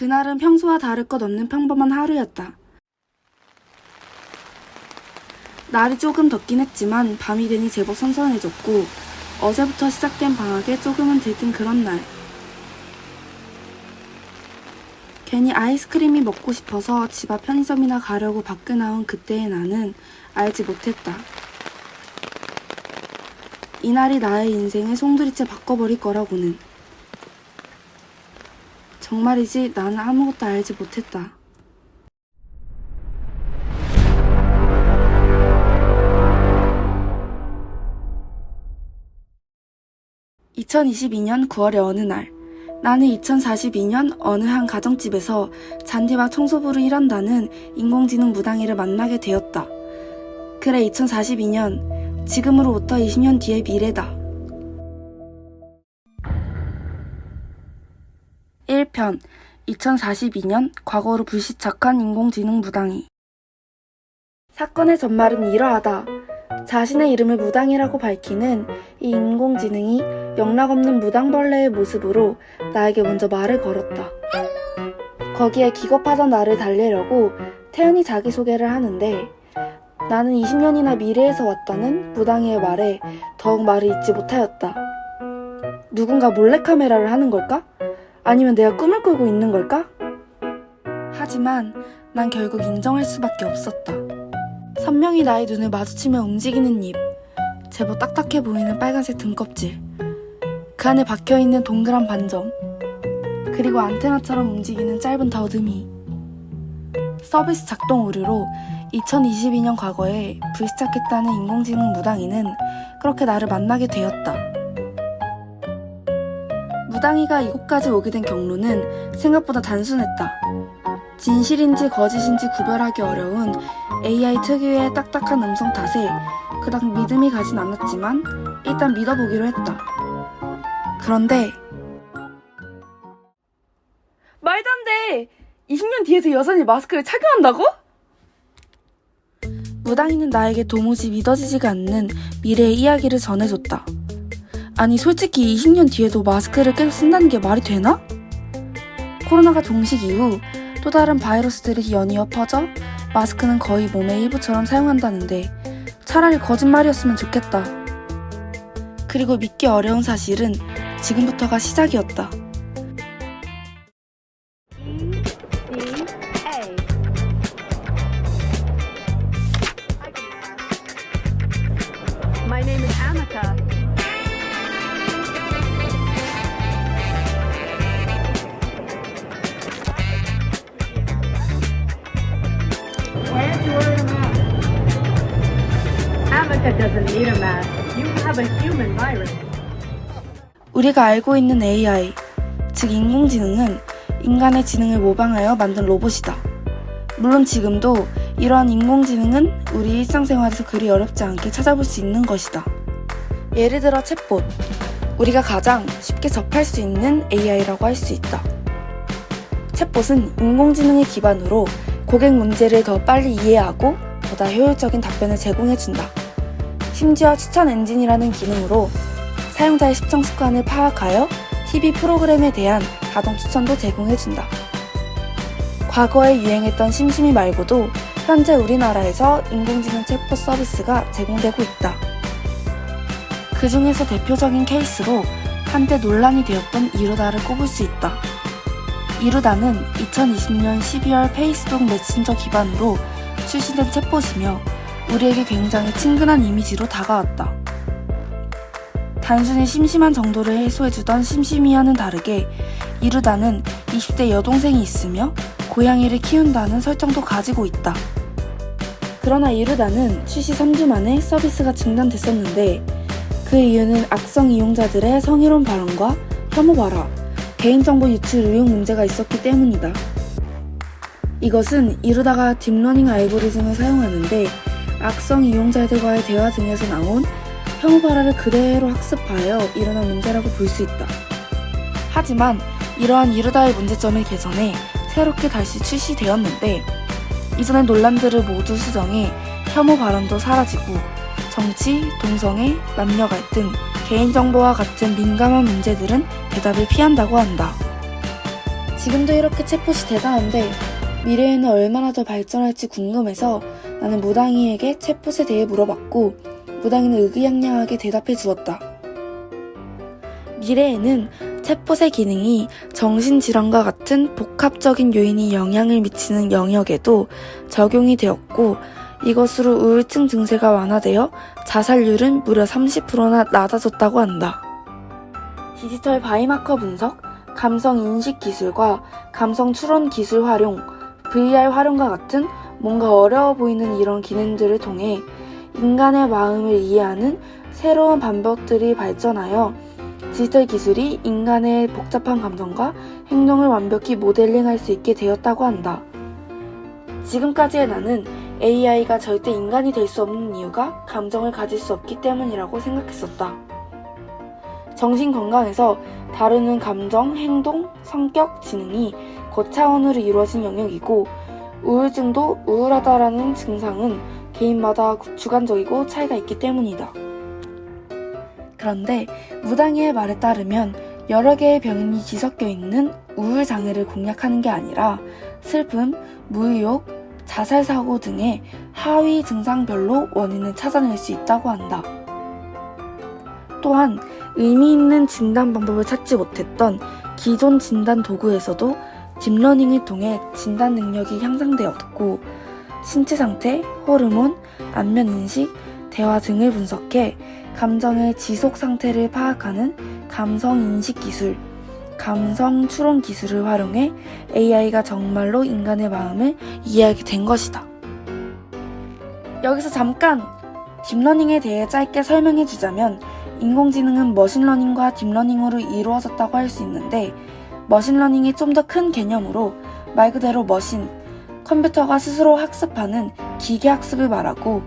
그날은 평소와 다를 것 없는 평범한 하루였다. 날이 조금 덥긴 했지만 밤이 되니 제법 선선해졌고 어제부터 시작된 방학에 조금은 들뜬 그런 날. 괜히 아이스크림이 먹고 싶어서 집 앞 편의점이나 가려고 밖에 나온 그때의 나는 알지 못했다. 이날이 나의 인생을 송두리째 바꿔버릴 거라고는. 정말이지 나는 아무것도 알지 못했다. (2022년 9월의) 어느 날, 나는 2042년 어느 한 가정집에서 잔디막 청소부로 일한다는 인공지능 무당이를 만나게 되었다. 그래, 2042년, 지금으로부터 20년 뒤의 미래다. 1편, 2042년 과거로 불시착한 인공지능 무당이. 사건의 전말은 이러하다. 자신의 이름을 무당이라고 밝히는 이 인공지능이 영락없는 무당벌레의 모습으로 나에게 먼저 말을 걸었다. 거기에 기겁하던 나를 달래려고 태연히 자기소개를 하는데 나는 20년이나 미래에서 왔다는 무당이의 말에 더욱 말을 잇지 못하였다. 누군가 몰래카메라를 하는 걸까? 아니면 내가 꿈을 꾸고 있는 걸까? 하지만 난 결국 인정할 수밖에 없었다. 선명히 나의 눈을 마주치며 움직이는 입, 제법 딱딱해 보이는 빨간색 등껍질, 그 안에 박혀있는 동그란 반점, 그리고 안테나처럼 움직이는 짧은 더듬이. 서비스 작동 오류로 2022년 과거에 불시착했다는 인공지능 무당이는 그렇게 나를 만나게 되었다. 무당이가 이곳까지 오게 된 경로는 생각보다 단순했다. 진실인지 거짓인지 구별하기 어려운 AI 특유의 딱딱한 음성 탓에 그닥 믿음이 가진 않았지만 일단 믿어보기로 했다. 그런데 말도 안 돼! 20년 뒤에도 여전히 마스크를 착용한다고? 무당이는 나에게 도무지 믿어지지가 않는 미래의 이야기를 전해줬다. 아니 솔직히 20년 뒤에도 마스크를 계속 쓴다는 게 말이 되나? 코로나가 종식 이후 또 다른 바이러스들이 연이어 퍼져 마스크는 거의 몸의 일부처럼 사용한다는데 차라리 거짓말이었으면 좋겠다. 그리고 믿기 어려운 사실은 지금부터가 시작이었다. My name is Amica. Why aren't you wearing a mask? Amica doesn't need a mask. You have a human virus. 우리가 알고 있는 AI, 즉 인공지능은 인간의 지능을 모방하여 만든 로봇이다. 물론 지금도 이러한 인공지능은 우리 일상생활에서 그리 어렵지 않게 찾아볼 수 있는 것이다. 예를 들어 챗봇, 우리가 가장 쉽게 접할 수 있는 AI라고 할 수 있다. 챗봇은 인공지능을 기반으로 고객 문제를 더 빨리 이해하고 보다 효율적인 답변을 제공해준다. 심지어 추천 엔진이라는 기능으로 사용자의 시청 습관을 파악하여 TV 프로그램에 대한 자동 추천도 제공해준다. 과거에 유행했던 심심이 말고도 현재 우리나라에서 인공지능 챗봇 서비스가 제공되고 있다. 그 중에서 대표적인 케이스로 한때 논란이 되었던 이루다를 꼽을 수 있다. 이루다는 2020년 12월 페이스북 메신저 기반으로 출시된 챗봇이며 우리에게 굉장히 친근한 이미지로 다가왔다. 단순히 심심한 정도를 해소해주던 심심이와는 다르게 이루다는 20대 여동생이 있으며 고양이를 키운다는 설정도 가지고 있다. 그러나 이루다는 출시 3주 만에 서비스가 중단됐었는데 그 이유는 악성 이용자들의 성희롱 발언과 혐오 발언, 개인정보 유출 의혹 문제가 있었기 때문이다. 이것은 이루다가 딥러닝 알고리즘을 사용하는데 악성 이용자들과의 대화 등에서 나온 혐오 발언을 그대로 학습하여 일어난 문제라고 볼 수 있다. 하지만 이러한 이루다의 문제점을 개선해 새롭게 다시 출시되었는데 이전의 논란들을 모두 수정해 혐오 발언도 사라지고 정치, 동성애, 남녀 갈등, 개인정보와 같은 민감한 문제들은 대답을 피한다고 한다. 지금도 이렇게 챗봇이 대단한데 미래에는 얼마나 더 발전할지 궁금해서 나는 무당이에게 챗봇에 대해 물어봤고 무당이는 의기양양하게 대답해 주었다. 미래에는 챗봇의 기능이 정신질환과 같은 복합적인 요인이 영향을 미치는 영역에도 적용이 되었고 이것으로 우울증 증세가 완화되어 자살률은 무려 30%나 낮아졌다고 한다. 디지털 바이마커 분석, 감성 인식 기술과 감성 추론 기술 활용, VR 활용과 같은 뭔가 어려워 보이는 이런 기능들을 통해 인간의 마음을 이해하는 새로운 방법들이 발전하여 디지털 기술이 인간의 복잡한 감정과 행동을 완벽히 모델링할 수 있게 되었다고 한다. 지금까지의 나는 AI가 절대 인간이 될 수 없는 이유가 감정을 가질 수 없기 때문이라고 생각했었다. 정신건강에서 다루는 감정, 행동, 성격, 지능이 고차원으로 이루어진 영역이고 우울증도 우울하다라는 증상은 개인마다 주관적이고 차이가 있기 때문이다. 그런데 무당이의 말에 따르면 여러 개의 병인이 뒤섞여 있는 우울장애를 공략하는 게 아니라 슬픔, 무의욕, 자살사고 등의 하위 증상별로 원인을 찾아낼 수 있다고 한다. 또한 의미 있는 진단 방법을 찾지 못했던 기존 진단 도구에서도 딥러닝을 통해 진단 능력이 향상되었고 신체 상태, 호르몬, 안면 인식, 대화 등을 분석해 감정의 지속 상태를 파악하는 감성 인식 기술, 감성 추론 기술을 활용해 AI가 정말로 인간의 마음을 이해하게 된 것이다. 여기서 잠깐 딥러닝에 대해 짧게 설명해 주자면 인공지능은 머신러닝과 딥러닝으로 이루어졌다고 할 수 있는데 머신러닝이 좀 더 큰 개념으로 말 그대로 머신, 컴퓨터가 스스로 학습하는 기계 학습을 말하고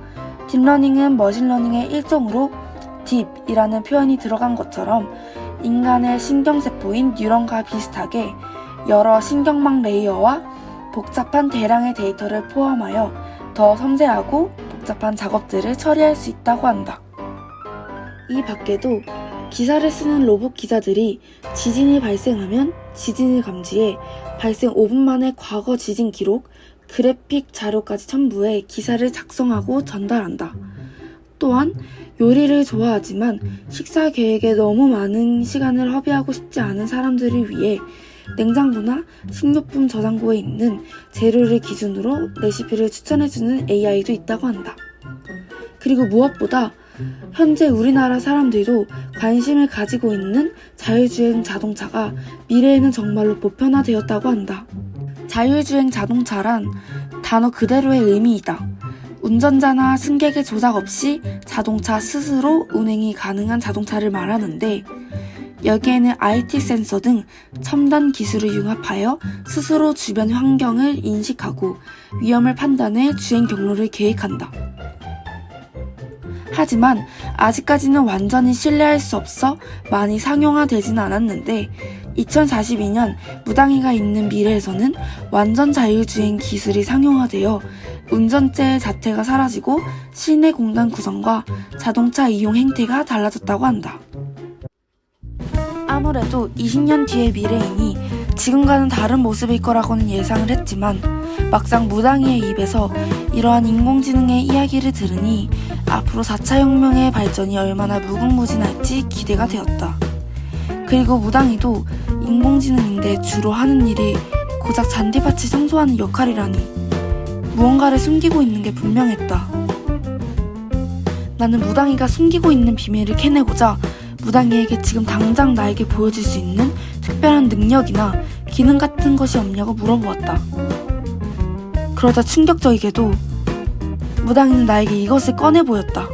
딥러닝은 머신러닝의 일종으로 딥이라는 표현이 들어간 것처럼 인간의 신경세포인 뉴런과 비슷하게 여러 신경망 레이어와 복잡한 대량의 데이터를 포함하여 더 섬세하고 복잡한 작업들을 처리할 수 있다고 한다. 이 밖에도 기사를 쓰는 로봇 기자들이 지진이 발생하면 지진을 감지해 발생 5분 만에 과거 지진 기록, 그래픽 자료까지 첨부해 기사를 작성하고 전달한다. 또한 요리를 좋아하지만 식사 계획에 너무 많은 시간을 허비하고 싶지 않은 사람들을 위해 냉장고나 식료품 저장고에 있는 재료를 기준으로 레시피를 추천해주는 AI도 있다고 한다. 그리고 무엇보다 현재 우리나라 사람들도 관심을 가지고 있는 자율주행 자동차가 미래에는 정말로 보편화되었다고 한다. 자율주행 자동차란 단어 그대로의 의미이다. 운전자나 승객의 조작 없이 자동차 스스로 운행이 가능한 자동차를 말하는데 여기에는 IT 센서 등 첨단 기술을 융합하여 스스로 주변 환경을 인식하고 위험을 판단해 주행 경로를 계획한다. 하지만 아직까지는 완전히 신뢰할 수 없어 많이 상용화되지는 않았는데 2042년 무당이가 있는 미래에서는 완전 자율주행 기술이 상용화되어 운전대 자체가 사라지고 시내 공간 구성과 자동차 이용 행태가 달라졌다고 한다. 아무래도 20년 뒤의 미래이니 지금과는 다른 모습일 거라고는 예상을 했지만 막상 무당이의 입에서 이러한 인공지능의 이야기를 들으니 앞으로 4차 혁명의 발전이 얼마나 무궁무진할지 기대가 되었다. 그리고 무당이도 인공지능인데 주로 하는 일이 고작 잔디밭을 청소하는 역할이라니 무언가를 숨기고 있는 게 분명했다. 나는 무당이가 숨기고 있는 비밀을 캐내고자 무당이에게 지금 당장 나에게 보여줄 수 있는 특별한 능력이나 기능 같은 것이 없냐고 물어보았다. 그러자 충격적이게도 무당이는 나에게 이것을 꺼내 보였다.